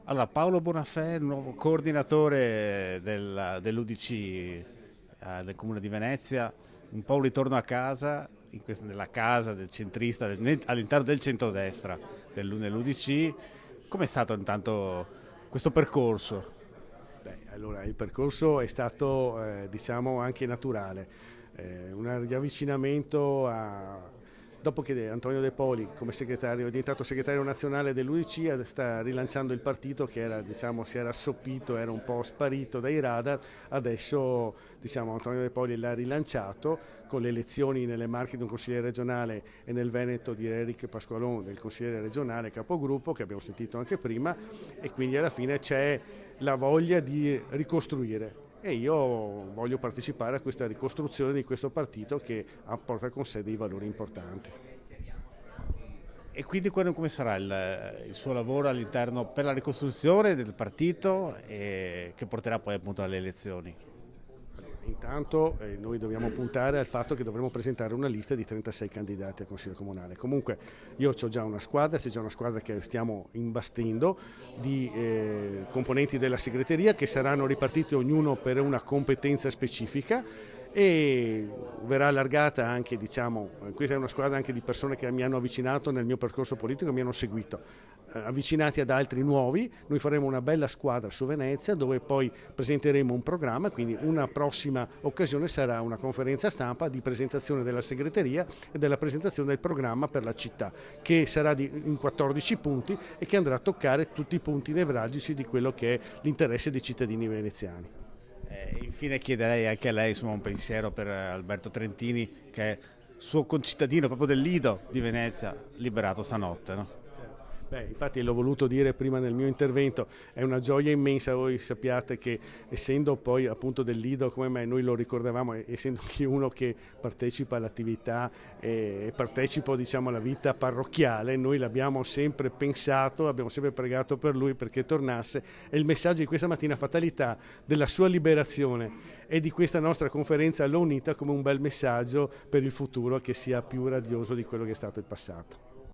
Allora, Paolo Bonafè, nuovo coordinatore dell'UDC del Comune di Venezia, un po' un ritorno a casa, nella casa del centrista, all'interno del centrodestra nell'UDC. Com'è stato intanto questo percorso? Beh, allora il percorso è stato, diciamo, anche naturale. Un riavvicinamento dopo che Antonio De Poli, come segretario, è diventato segretario nazionale dell'UDC, sta rilanciando il partito che era, diciamo, si era assopito, era un po' sparito dai radar. Adesso, diciamo, Antonio De Poli l'ha rilanciato con le elezioni nelle Marche di un consigliere regionale e nel Veneto di Eric Pasqualon, del consigliere regionale capogruppo, che abbiamo sentito anche prima, e quindi alla fine c'è la voglia di ricostruire. E io voglio partecipare a questa ricostruzione di questo partito che porta con sé dei valori importanti. E quindi come sarà il suo lavoro all'interno per la ricostruzione del partito che porterà poi appunto alle elezioni? Intanto noi dobbiamo puntare al fatto che dovremo presentare una lista di 36 candidati al Consiglio Comunale. Comunque io ho già una squadra, c'è già una squadra che stiamo imbastendo di componenti della segreteria che saranno ripartiti ognuno per una competenza specifica e verrà allargata anche, diciamo, questa è una squadra anche di persone che mi hanno avvicinato nel mio percorso politico, mi hanno seguito, avvicinati ad altri nuovi. Noi faremo una bella squadra su Venezia dove poi presenteremo un programma, quindi una prossima occasione sarà una conferenza stampa di presentazione della segreteria e della presentazione del programma per la città, che sarà in 14 punti e che andrà a toccare tutti i punti nevralgici di quello che è l'interesse dei cittadini veneziani. Infine chiederei anche a lei insomma, un pensiero per Alberto Trentini, che è suo concittadino proprio del Lido di Venezia, liberato stanotte. No? Beh, infatti l'ho voluto dire prima nel mio intervento, è una gioia immensa, voi sappiate che essendo poi appunto del Lido come me, noi lo ricordavamo, essendo anche uno che partecipa all'attività e partecipo diciamo alla vita parrocchiale, noi l'abbiamo sempre pensato, abbiamo sempre pregato per lui perché tornasse e il messaggio di questa mattina, fatalità della sua liberazione e di questa nostra conferenza l'ho unita come un bel messaggio per il futuro che sia più radioso di quello che è stato il passato.